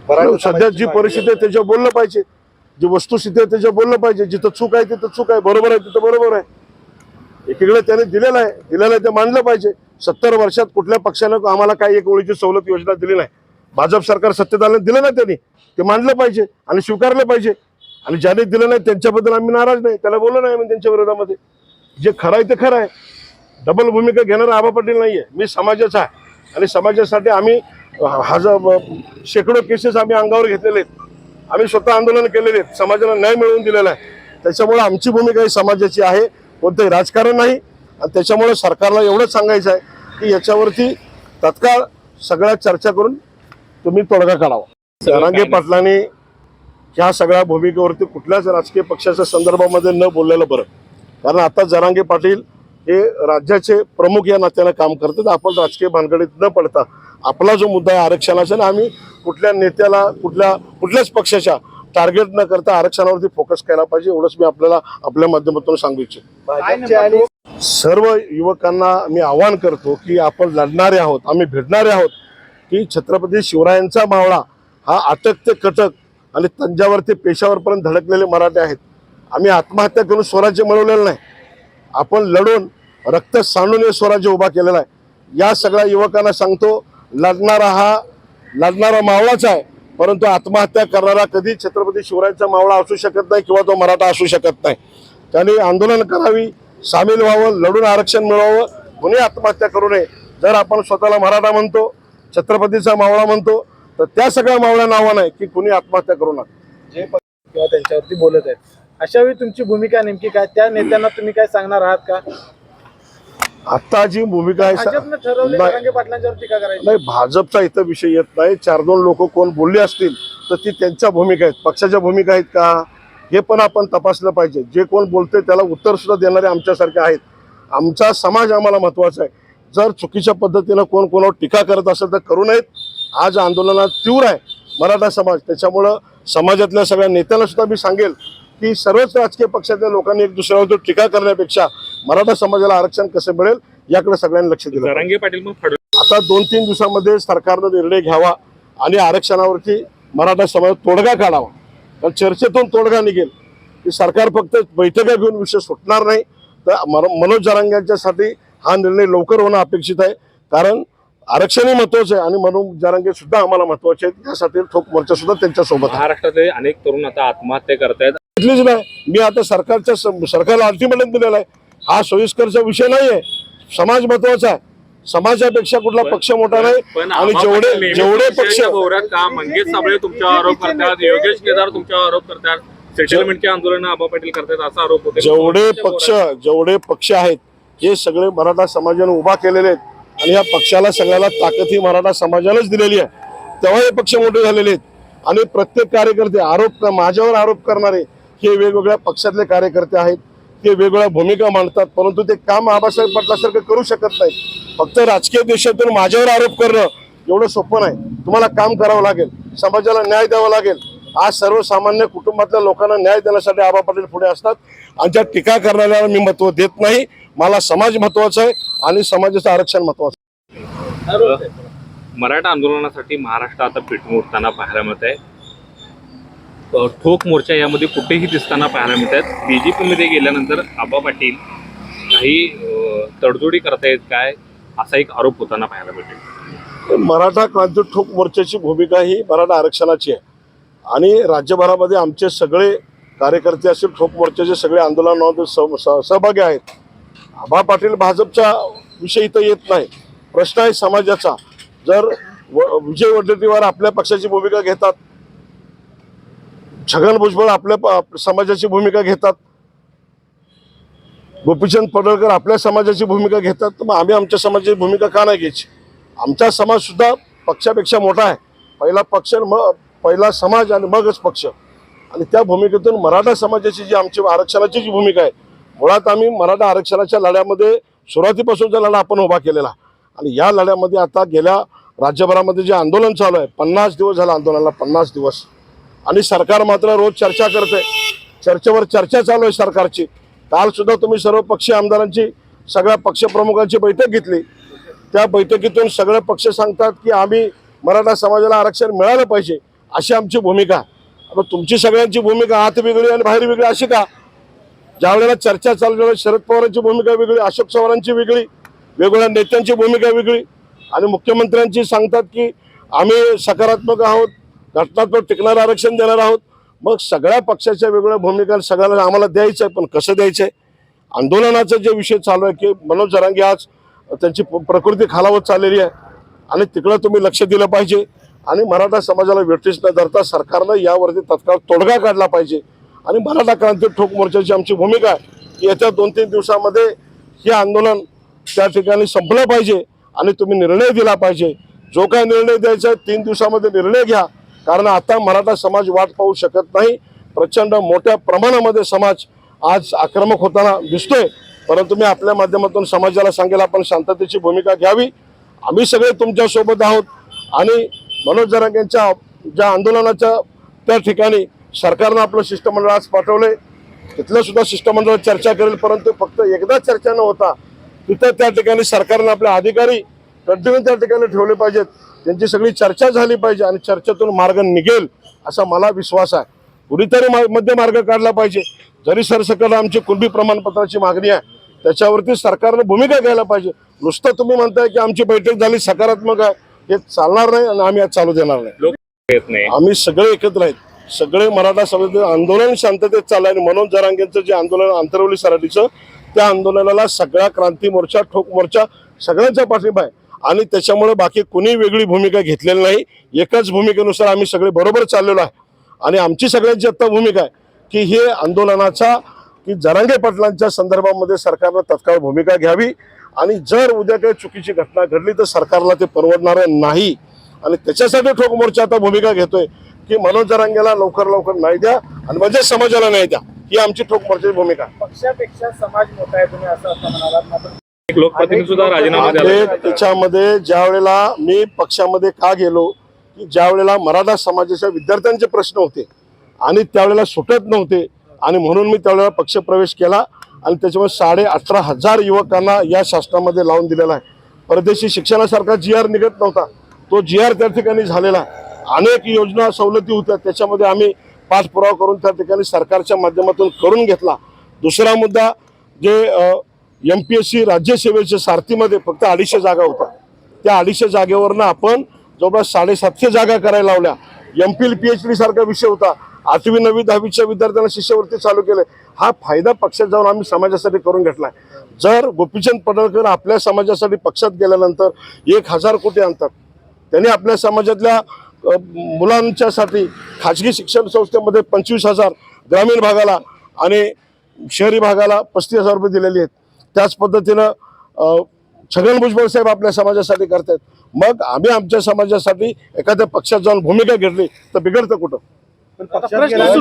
सध्या जी परिस्थिती आहे त्याच्यावर बोललं पाहिजे, जी वस्तुस्थिती आहे त्याच्यावर बोललं पाहिजे. जिथं चूक आहे तिथं चूक आहे, बरोबर आहे तिथं बरोबर आहे. एकीकडे त्याने दिलेलं आहे ते मानलं पाहिजे. 70 वर्षात कुठल्या पक्षानं आम्हाला काही एक ओळीची सवलत योजना दिली नाही. भाजप सरकार सत्तेत आलं दिलं नाही, त्यांनी ते मानलं पाहिजे आणि स्वीकारलं पाहिजे. आणि ज्याने दिलं नाही त्यांच्याबद्दल आम्ही नाराज नाही, त्याला बोललो नाही म्हणजे त्यांच्या विरोधामध्ये. जे खरं आहे ते खरं आहे. डबल भूमिका घेणारा आबा पाटील नाहीये, मी समाजाचा आहे आणि समाजासाठी आम्ही शेकडो केसेस आम्ही अंगावर घेतलेले आहेत. आम्ही स्वतः आंदोलन केलेले आहेत, समाजाला न्याय मिळवून दिलेला आहे. त्याच्यामुळे आमची भूमिका ही समाजाची आहे, कोणतंही राजकारण नाही. आणि त्याच्यामुळे सरकारला एवढंच सांगायचं आहे की याच्यावरती तत्काळ सगळ्या चर्चा करून तुम्ही तोडगा काढावा. जरांगे पाटलांनी ह्या सगळ्या भूमिकेवरती कुठल्याच राजकीय पक्षाच्या संदर्भामध्ये न बोललेलं बरं. कारण आता जरांगे पाटील हे राज्याचे प्रमुख या नात्यानं काम करतात. आपण राजकीय भानगडीत न पडता आपला जो मुद्दा आहे आरक्षणाचा, आणि आम्ही कुठल्या नेत्याला कुठल्याच पक्षाच्या टार्गेट न करता आरक्षणावरती फोकस केला पाहिजे, एवढंच मी आपल्याला आपल्या माध्यमातून सांगू इच्छितो. सर्व युवकांना मी आवाहन करतो की आपण लढणारे आहोत, आम्ही भिडणारे आहोत. की छत्रपती शिवरायांचा मावळा हा अटक ते कटक आणि तंजावर ते पेशावरपर्यंत धडकलेले मराठे आहेत. आम्ही आत्महत्या करून स्वराज्य मिळवलेलं नाही, आपण लढून रक्त सांडून हे स्वराज्य उभा केलेला आहे. या सगळ्या युवकांना सांगतो, लढणारा मावळाच आहे, परंतु आत्महत्या करणारा कधी छत्रपती शिवरायांचा मावळा असू शकत नाही किंवा तो मराठा असू शकत नाही. त्यांनी आंदोलन करावी, सामील व्हावं, लढून आरक्षण मिळवावं, कोणी आत्महत्या करू नये. जर आपण स्वतःला मराठा म्हणतो, छत्रपतीचा मावळा म्हणतो, तर त्या सगळ्या मावळ्या नावा नाही की कुणी आत्महत्या करू नका. जे पक्ष किंवा त्यांच्यावरती बोलत आहेत, अशा वेळी तुमची भूमिका नेमकी काय? त्या नेत्यांना तुम्ही काय सांगणार आहात का? आता जी भूमिका आहे भाजपनं ठरवले जरांगे पाटलांच्यावर टीका करायची नाही, भाजपचा इथं विषय येत नाही. 4-2 लोक कोण बोलले असतील तर ती त्यांच्या भूमिका आहेत, पक्षाच्या भूमिका आहेत का हे पण आपण तपासलं पाहिजे. जे कोण बोलते त्याला उत्तर सुद्धा देणारे आमच्यासारखे आहेत. आमचा समाज आम्हाला महत्वाचा आहे. जर चुकीच्या पद्धतीनं कोण कोणावर टीका करत असेल तर करू नयेत. आज आंदोलनात तीव्र आहे मराठा समाज, त्याच्यामुळं समाजातल्या सगळ्या नेत्यांना सुद्धा मी सांगेल की सर्वच राजकीय पक्षातल्या लोकांनी एक दुसऱ्यावर टीका करण्यापेक्षा मराठा समाजाला आरक्षण कसं मिळेल याकडे सगळ्यांनी लक्ष दिलं. जरांगे पाटील आता 2-3 दिवसामध्ये सरकारनं निर्णय घ्यावा आणि आरक्षणावरती मराठा समाज तोडगा काढावा. कारण चर्चेतून तोडगा निघेल की सरकार फक्त बैठका घेऊन विषय सुटणार नाही. तर मनोज जरांगेंच्यासाठी हा निर्णय लवकर होणं अपेक्षित आहे. कारण आरक्षणही महत्वाचं आहे आणि मनोज जरांगे सुद्धा आम्हाला महत्वाचे आहेत. त्यासाठी ठोक मोर्चा सुद्धा त्यांच्यासोबत आहे. महाराष्ट्रातले अनेक तरुण आता आत्महत्या करतायत. इथलीच नाही, मी आता सरकारला अल्टिमेटम दिलेला आहे. हा सोयीस्करचा विषय नाहीये, समाज महत्वाचा आहे. समाजापेक्षा कुठला पक्ष मोठा नाही. आणि जेवढे पक्ष का मंगेश साबळे तुमच्यावर आरोप करतात, योगेश केदार तुमच्यावर आरोप करतात, सेटलमेंटचे आंदोलन आबा पाटील करतात असा आरोप होतो. जेवढे पक्ष आहेत हे सगळे मराठा समाजाने उभा केलेले आहेत आणि या पक्षाला सगळ्याला ताकद ही मराठा समाजानेच दिलेली आहे. तेव्हा हे पक्ष मोठे झालेले आहेत. आणि प्रत्येक कार्यकर्ते माझ्यावर आरोप करणारे हे वेगवेगळ्या पक्षातले कार्यकर्ते आहेत. ते वेगवेगळ्या भूमिका मांडतात, परंतु ते काम आबासाहेब पाटलासारखं करू शकत नाही. फक्त राजकीय देशातून माझ्यावर आरोप करणं एवढं सोपं नाही. तुम्हाला काम करावं लागेल, समाजाला न्याय द्यावा लागेल. आज सर्वसामान्य कुटुंबातल्या लोकांना न्याय देण्यासाठी आबा पाटील पुढे असतात. आणि त्या टीका करणाऱ्याला मी महत्व देत नाही. मला समाज महत्वाचा आहे आणि समाजाचं आरक्षण महत्वाचं आहे. मराठा आंदोलनासाठी महाराष्ट्र आता पेटून उठताना पाहायला मिळत आहे. ठोक मोर्चा यामध्ये कुठेही दिसताना पाहायला मिळत आहेत. BJP मध्ये गेल्यानंतर आबा पाटील काही तडजोडी करतायत काय असा एक आरोप होताना पाहायला मिळतो. मराठा क्रांती ठोक मोर्चाची भूमिका ही मराठा आरक्षणाची आहे आणि राज्यभरामध्ये आमचे सगळे कार्यकर्ते असतील, ठोक मोर्चाचे सगळे आंदोलनामध्ये सहभागी आहेत. आबा पाटील भाजपचा विषय इथं येत नाही, प्रश्न आहे समाजाचा. जर विजय वडेट्टीवार आपल्या पक्षाची भूमिका घेतात, छगन भुजबळ आपल्या समाजाची भूमिका घेतात, गोपीचंद पडळकर आपल्या समाजाची भूमिका घेतात, तर मग आम्ही आमच्या समाजाची भूमिका का नाही घ्यायची? आमचा समाज सुद्धा पक्षापेक्षा मोठा आहे. पहिला समाज आणि मगच पक्ष. आणि त्या भूमिकेतून मराठा समाजाची जी आमची आरक्षणाची जी भूमिका आहे, मुळात आम्ही मराठा आरक्षणाच्या लढ्यामध्ये सुरुवातीपासूनचा लढा आपण उभा केलेला. आणि या लढ्यामध्ये आता गेल्या राज्यभरामध्ये जे आंदोलन चालू आहे, 50 दिवस झालं आंदोलनाला, 50 दिवस. आणि सरकार मात्र रोज चर्चा करते, चर्चेवर चर्चा चालू आहे सरकारची. काल सुद्धा तुम्ही सर्व पक्षीय आमदारांची, सगळ्या पक्षप्रमुखांची बैठक घेतली. त्या बैठकीतून सगळे पक्ष सांगतात की आम्ही मराठा समाजाला आरक्षण मिळालं पाहिजे अशी आमची भूमिका आहे. आता तुमची सगळ्यांची भूमिका आत वेगळी आणि बाहेर वेगळी अशी का? ज्या वेळेला चर्चा चालू झाली शरद पवारांची भूमिका वेगळी, अशोक चव्हाणांची वेगळी, वेगवेगळ्या नेत्यांची भूमिका वेगळी आणि मुख्यमंत्र्यांची सांगतात की आम्ही सकारात्मक आहोत, घटनात्मक टिकणारं आरक्षण देणार आहोत. मग सगळ्या पक्षाच्या वेगवेगळ्या भूमिका सगळ्यांना आम्हाला द्यायचं आहे, पण कसं द्यायचं आहे? आंदोलनाचा जे विषय चालू आहे की मनोज जरांगे आज त्यांची प्रकृती खालावत चाललेली आहे आणि तिकडं तुम्ही लक्ष दिलं पाहिजे आणि मराठा समाजाला वेठीस न धरता सरकारनं यावरती तत्काळ तोडगा काढला पाहिजे. आणि मराठा क्रांती ठोक मोर्चाची आमची भूमिका आहे की येत्या 2-3 दिवसामध्ये हे आंदोलन त्या ठिकाणी संपलं पाहिजे आणि तुम्ही निर्णय दिला पाहिजे. जो काय निर्णय द्यायचा आहे 3 दिवसामध्ये निर्णय घ्या, कारण आता मराठा समाज वाट पाहू शकत नाही. प्रचंड मोठ्या प्रमाणामध्ये समाज आज आक्रमक होताना दिसतोय, परंतु मी आपल्या माध्यमातून समाजाला सांगेल आपण शांततेची भूमिका घ्यावी. आम्ही सगळे तुमच्या सोबत आहोत आणि मनोज जरांगेंच्या ज्या आंदोलनाच्या त्या ठिकाणी सरकारनं आपलं शिष्टमंडळ आज पाठवलंय, तिथलं सुद्धा शिष्टमंडळ चर्चा करेल, परंतु फक्त एकदा चर्चा न होता तिथं त्या ठिकाणी सरकारनं आपले अधिकारी कंटिन्यू त्या ठिकाणी ठेवले पाहिजेत, त्यांची सगळी चर्चा झाली पाहिजे आणि चर्चेतून मार्ग निघेल असा मला विश्वास आहे. कुणीतरी मध्य मार्ग काढला पाहिजे. जरी सरसकट आमची कुणबी प्रमाणपत्राची मागणी आहे त्याच्यावरती सरकारनं भूमिका घ्यायला पाहिजे. नुसतं तुम्ही म्हणताय की आमची बैठक झाली सकारात्मक आहे, हे चालणार नाही आणि आम्ही आज चालू देणार नाही. लोक येत नाही. आम्ही सगळे एकत्र आहेत, सगळे मराठा समाजाचे आंदोलन शांततेत चाललंय आणि मनोज जरांगेंचं जे आंदोलन आंतरवली सराटीचं त्या आंदोलनाला सगळा क्रांती मोर्चा ठोक मोर्चा सगळ्यांचा पाठिंबा आहे आणि त्याच्यामुळे बाकी कुणी वेगळी भूमिका घेतलेली नाही. एकाच भूमिकेनुसार आम्ही सगळे बरोबर चाललेलो आहे आणि आमची सगळ्यांची आता भूमिका आहे की हे आंदोलनाचा की जरांगे पाटलांच्या संदर्भामध्ये सरकारनं तत्काळ भूमिका घ्यावी आणि जर उद्या काही चुकीची घटना घडली तर सरकारला ते परवडणार नाही आणि त्याच्यासाठी ठोक मोर्चा आता भूमिका घेतोय की मनोज जरांगेला लवकर न्याय द्या आणि म्हणजे समाजाला न्याय द्या, ही आमची ठोक मोर्चाची भूमिका. पक्षापेक्षा समाज मोठा आहे तुम्ही असं म्हणालात, मात्र एक लोकप्रतिनिधी सुद्धा राजीनामा द्यायला त्याच्यामध्ये ज्या वेळेला मी पक्षामध्ये का गेलो की ज्या वेळेला मराठा समाजाच्या विद्यार्थ्यांचे प्रश्न होते आणि त्यावेळेला सुटत नव्हते आणि म्हणून मी त्यावेळेला पक्ष प्रवेश केला आणि त्याच्यामुळे 18,500 युवकांना या शासनामध्ये लावून दिलेला आहे. परदेशी शिक्षणासारखा GR निघत नव्हता, तो GR त्या ठिकाणी झालेला आहे. अनेक योजना सवलती होत्या, त्याच्यामध्ये आम्ही पाठपुरावा करून त्या ठिकाणी सरकारच्या माध्यमातून करून घेतला. दुसरा मुद्दा जे MPSC राज्यसेवेच्या सारथीमध्ये फक्त 250 जागा होत्या, त्या 250 जागेवरनं आपण जवळपास 750 जागा करायला लावल्या. MPhil PhD सारखा विषय होता, 8वी 9वी 10वीच्या विद्यार्थ्यांना शिष्यवृत्ती चालू केले. हा फायदा पक्षात जाऊन आम्ही समाजासाठी करून घेतलाय. जर गोपीचंद पडळकर आपल्या समाजासाठी पक्षात गेल्यानंतर 1000 कोटी आणतात, त्यांनी आपल्या समाजातल्या मुलांच्यासाठी खाजगी शिक्षण संस्थेमध्ये 25,000 ग्रामीण भागाला आणि शहरी भागाला 35,000 रुपये दिलेले आहेत. त्याच पद्धतीनं छगन भुजबळ साहेब आपल्या समाजासाठी करतात. मग आम्ही आमच्या समाजासाठी एखाद्या पक्षात जाऊन भूमिका घेतली तर बिघडतं कुठं? पण पक्षात गेल्यावर